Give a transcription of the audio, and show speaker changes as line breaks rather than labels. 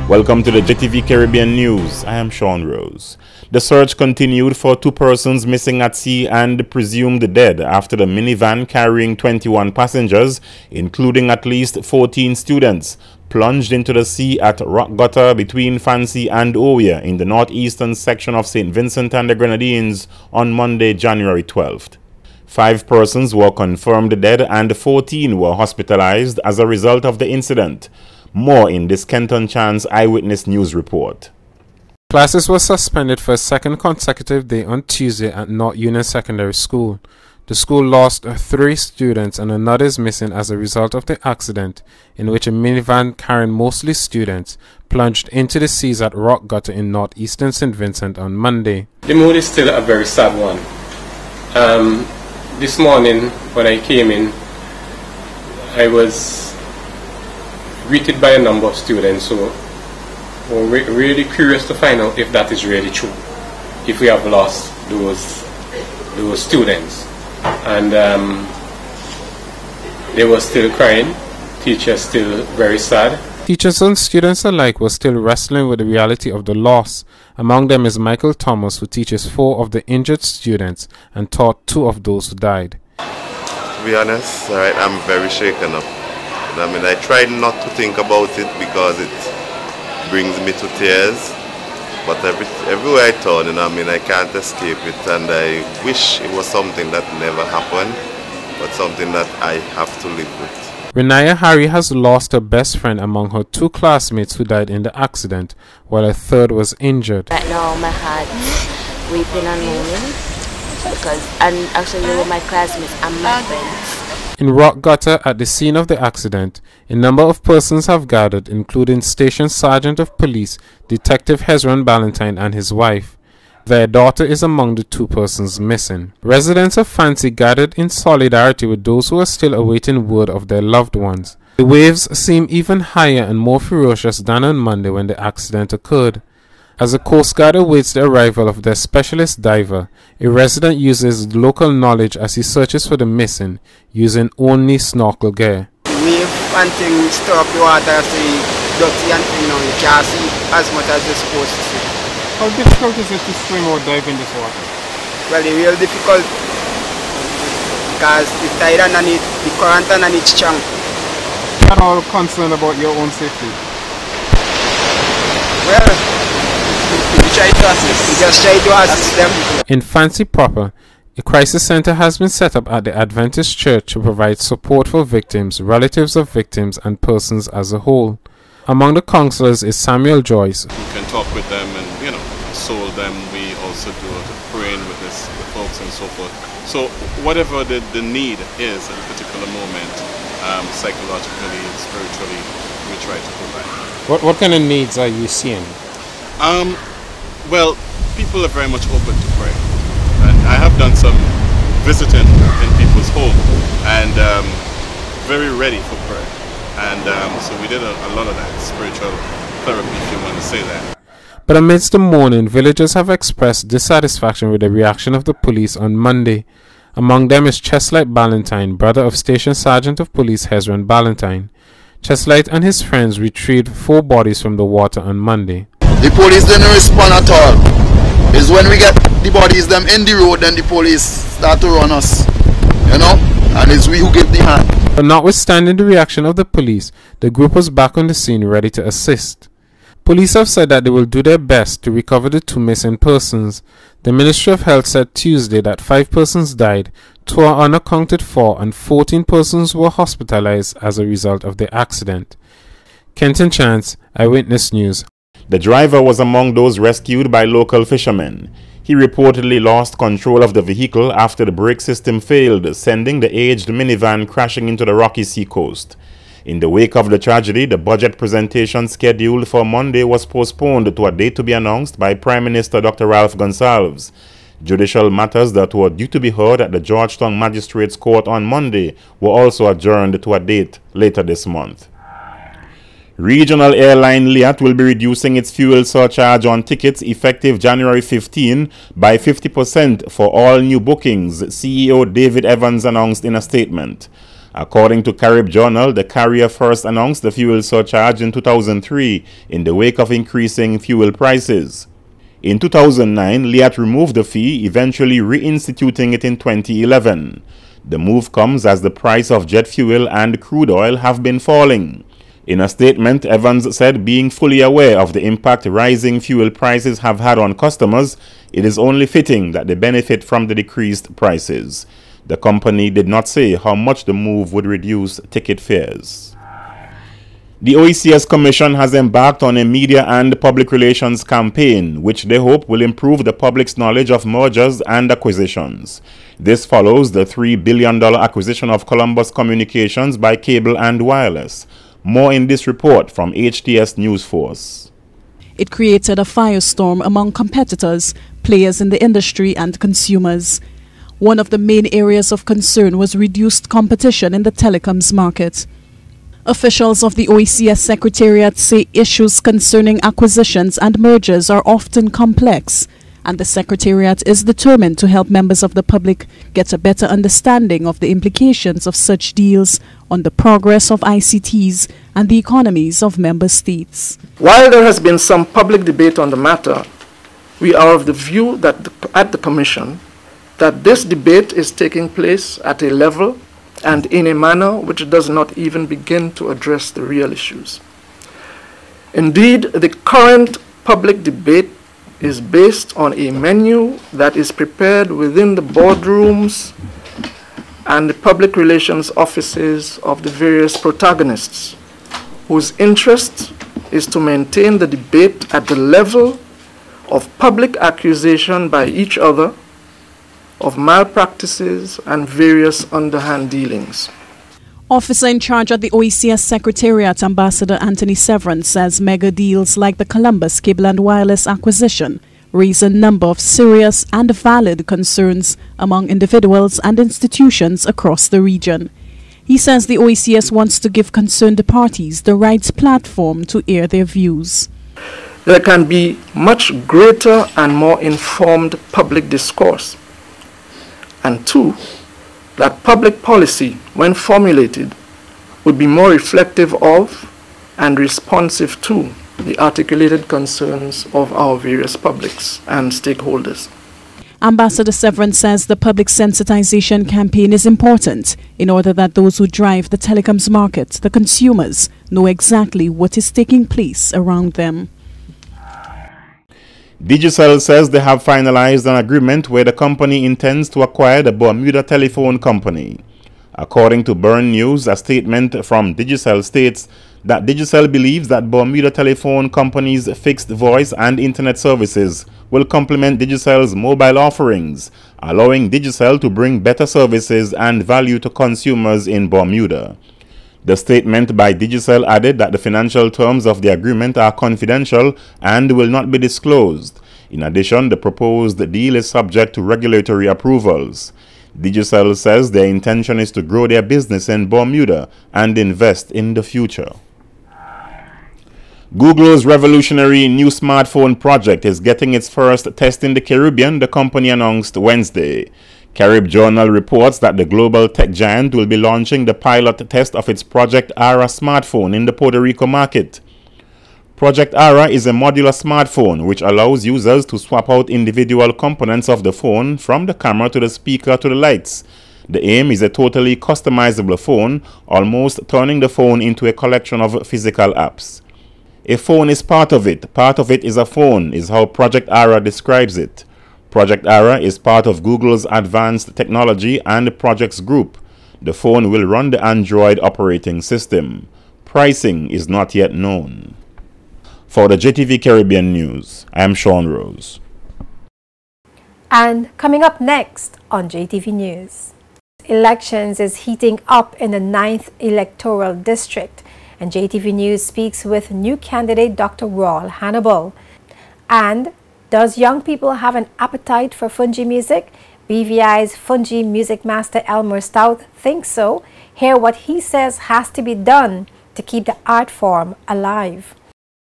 Welcome to the JTV Caribbean News. I am Sean Rose. The search continued for 2 persons missing at sea and presumed dead after the minivan carrying 21 passengers, including at least 14 students, plunged into the sea at Rock Gutter between Fancy and Oya in the northeastern section of St. Vincent and the Grenadines on Monday, January 12th. 5 persons were confirmed dead and 14 were hospitalized as a result of the incident. More in this Kenton Chance Eyewitness News report.
Classes were suspended for a second consecutive day on Tuesday at North Union Secondary School. The school lost 3 students and another is missing as a result of the accident in which a minivan carrying mostly students plunged into the seas at Rock Gutter in northeastern St. Vincent on Monday.
The mood is still a very sad one. This morning when I came in, I was greeted by a number of students who were really curious to find out if that is really true, if we have lost those students. And they were still crying, teachers still very sad.
Teachers and students alike were still wrestling with the reality of the loss. Among them is Michael Thomas, who teaches 4 of the injured students and taught 2 of those who died.
To be honest, I'm very shaken up. I try not to think about it because it brings me to tears. But everywhere I turn, I can't escape it, and I wish it was something that never happened, but something that I have to live with.
Renaya Harry has lost her best friend among her 2 classmates who died in the accident, while a 3rd was injured.
Right now my heart weeping and moaning and actually they were my classmates and my friends.
In Rock Gutter, at the scene of the accident, a number of persons have gathered, including Station Sergeant of Police, Detective Hezron Ballantyne and his wife. Their daughter is among the 2 persons missing. Residents of Fancy gathered in solidarity with those who are still awaiting word of their loved ones. The waves seem even higher and more ferocious than on Monday when the accident occurred. As the Coast Guard awaits the arrival of their specialist diver, a resident uses local knowledge as he searches for the missing, using only snorkel gear.
Wave and things stir up the water, so dirty and thing now, you can't see as much as you're supposed to see.
How difficult is it to swim or dive in this water?
Well, it's real difficult because the tide underneath, the current underneath strong.
You're not all concerned about your own safety?
Well, just try to assist them.
In Fancy proper, a crisis center has been set up at the Adventist Church to provide support for victims, relatives of victims, and persons as a whole. Among the counselors is Samuel Joyce.
We can talk with them and, console them. We also do praying with the folks and so forth. So whatever the need is at a particular moment, psychologically, spiritually, we try to provide.
What kind of needs are you seeing?
Well, people are very much open to prayer, and I have done some visiting in people's home and very ready for prayer, and so we did a lot of that spiritual therapy, if you want to say that.
But amidst the mourning, villagers have expressed dissatisfaction with the reaction of the police on Monday. Among them is Cheslite Ballantyne, brother of Station Sergeant of Police Hezron Ballantyne. Cheslite and his friends retrieved 4 bodies from the water on Monday.
The police didn't respond at all. It's when we get the bodies them in the road, then the police start to run us. And it's we who give the hand.
But notwithstanding the reaction of the police, the group was back on the scene ready to assist. Police have said that they will do their best to recover the 2 missing persons. The Ministry of Health said Tuesday that 5 persons died, 2 are unaccounted for, and 14 persons were hospitalized as a result of the accident. Kenton Chance, Eyewitness News.
The driver was among those rescued by local fishermen. He reportedly lost control of the vehicle after the brake system failed, sending the aged minivan crashing into the rocky seacoast. In the wake of the tragedy, the budget presentation scheduled for Monday was postponed to a date to be announced by Prime Minister Dr. Ralph Gonsalves. Judicial matters that were due to be heard at the Georgetown Magistrates Court on Monday were also adjourned to a date later this month. Regional airline Liat will be reducing its fuel surcharge on tickets effective January 15 by 50% for all new bookings, CEO David Evans announced in a statement. According to Carib Journal, the carrier first announced the fuel surcharge in 2003 in the wake of increasing fuel prices. In 2009, LIAT removed the fee, eventually reinstituting it in 2011. The move comes as the price of jet fuel and crude oil have been falling. In a statement, Evans said being fully aware of the impact rising fuel prices have had on customers, it is only fitting that they benefit from the decreased prices. The company did not say how much the move would reduce ticket fares. The OECS Commission has embarked on a media and public relations campaign, which they hope will improve the public's knowledge of mergers and acquisitions. This follows the $3 billion acquisition of Columbus Communications by Cable and Wireless. More in this report from HTS News Force.
It created a firestorm among competitors, players in the industry and consumers. One of the main areas of concern was reduced competition in the telecoms market. Officials of the OECS Secretariat say issues concerning acquisitions and mergers are often complex, and the Secretariat is determined to help members of the public get a better understanding of the implications of such deals on the progress of ICTs and the economies of member states.
While there has been some public debate on the matter, we are of the view that at the Commission that this debate is taking place at a level and in a manner which does not even begin to address the real issues. Indeed, the current public debate is based on a menu that is prepared within the boardrooms and the public relations offices of the various protagonists, whose interest is to maintain the debate at the level of public accusation by each other of malpractices and various underhand dealings.
Officer in charge at the OECS Secretariat, Ambassador Anthony Severin, says mega deals like the Columbus Cable and Wireless acquisition raise a number of serious and valid concerns among individuals and institutions across the region. He says the OECS wants to give concerned parties the right platform to air their views.
There can be much greater and more informed public discourse. And two, that public policy, when formulated, would be more reflective of and responsive to the articulated concerns of our various publics and stakeholders.
Ambassador Severin says the public sensitization campaign is important in order that those who drive the telecoms market, the consumers, know exactly what is taking place around them.
Digicel says they have finalized an agreement where the company intends to acquire the Bermuda Telephone Company. According to Burn News, a statement from Digicel states that Digicel believes that Bermuda Telephone Company's fixed voice and internet services will complement Digicel's mobile offerings, allowing Digicel to bring better services and value to consumers in Bermuda. The statement by Digicel added that the financial terms of the agreement are confidential and will not be disclosed. In addition, the proposed deal is subject to regulatory approvals. Digicel says their intention is to grow their business in Bermuda and invest in the future. Google's revolutionary new smartphone project is getting its first test in the Caribbean, the company announced Wednesday. Carib Journal reports that the global tech giant will be launching the pilot test of its Project Ara smartphone in the Puerto Rico market. Project Ara is a modular smartphone which allows users to swap out individual components of the phone, from the camera to the speaker to the lights. The aim is a totally customizable phone, almost turning the phone into a collection of physical apps. A phone is part of it is a phone, is how Project Ara describes it. Project Ara is part of Google's advanced technology and projects group. The phone will run the Android operating system. Pricing is not yet known. For the JTV Caribbean News, I am Sean Rose.
And coming up next on JTV News, elections is heating up in the 9th electoral district, and JTV News speaks with new candidate Dr. Raul Hannibal. And does young people have an appetite for Fungi music? BVI's Fungi music master Elmer Stout thinks so. Hear what he says has to be done to keep the art form alive.